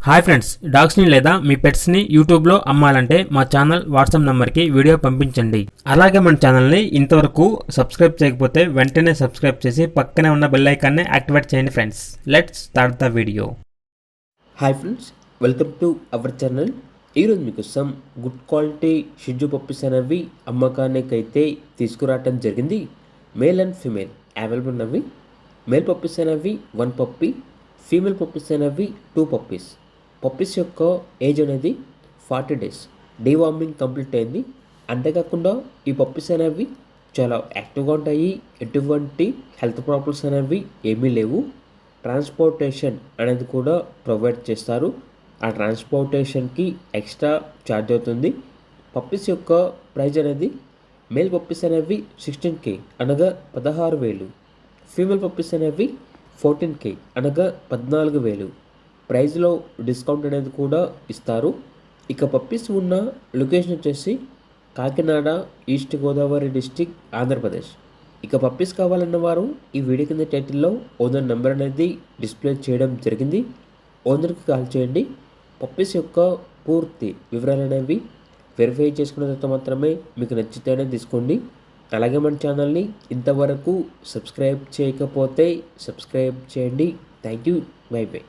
Hi friends, డాగ్స్ని లేదా మీ పెట్స్ని యూట్యూబ్లో అమ్మాలంటే మా ఛానల్ వాట్సాప్ నెంబర్కి వీడియో పంపించండి. అలాగే మన ఛానల్ని ఇంతవరకు సబ్స్క్రైబ్ చేయకపోతే వెంటనే సబ్స్క్రైబ్ చేసి పక్కనే ఉన్న బెల్ ఐకాన్ని యాక్టివేట్ చేయండి friends. Let's start the video. Hi friends, welcome to our channel. ఈరోజు మీకోసం గుడ్ క్వాలిటీ షిజు పప్పీస్ అనేవి అమ్మకానికి అయితే తీసుకురావటం జరిగింది. మేల్ అండ్ ఫీమేల్ అవైలబుల్ ఉన్నవి. మేల్ పప్పీస్ అనేవి 1 పప్పీ, ఫీమేల్ పప్పీస్ అనేవి 2 పప్పీస్. పప్పీస్ యొక్క ఏజ్ అనేది 40 days. డీవార్మింగ్ కంప్లీట్ అయింది. అంతేకాకుండా ఈ పప్పీస్ అనేవి చాలా యాక్టివ్గా ఉంటాయి. ఎటువంటి హెల్త్ ప్రాబ్లమ్స్ అనేవి ఏమీ లేవు. ట్రాన్స్పోర్టేషన్ అనేది కూడా ప్రొవైడ్ చేస్తారు. ఆ ట్రాన్స్పోర్టేషన్కి ఎక్స్ట్రా ఛార్జ్ అవుతుంది. పప్పీస్ యొక్క ప్రైజ్ అనేది మేల్ పప్పీస్ అనేవి 16K అనగా 16,000. ఫీమేల్ పప్పీస్ అనేవి 14K అనగా 14,000. ప్రైజ్లో డిస్కౌంట్ అనేది కూడా ఇస్తారు. ఇక పప్పీస్ ఉన్న లొకేషన్ వచ్చేసి కాకినాడ, ఈస్ట్ గోదావరి డిస్టిక్, ఆంధ్రప్రదేశ్. ఇక పప్పీస్ కావాలన్న వారు ఈ వీడియో కింద టైటిల్లో ఓనర్ నెంబర్ అనేది డిస్ప్లే చేయడం జరిగింది. ఓనర్కి కాల్ చేయండి. పప్పీస్ యొక్క పూర్తి వివరాలు అనేవి వెరిఫై చేసుకున్న తర్వాత మాత్రమే మీకు నచ్చితేనే తీసుకోండి. అలాగే మన ఛానల్ని ఇంతవరకు సబ్స్క్రైబ్ చేయకపోతే సబ్స్క్రైబ్ చేయండి. Thank you. By by.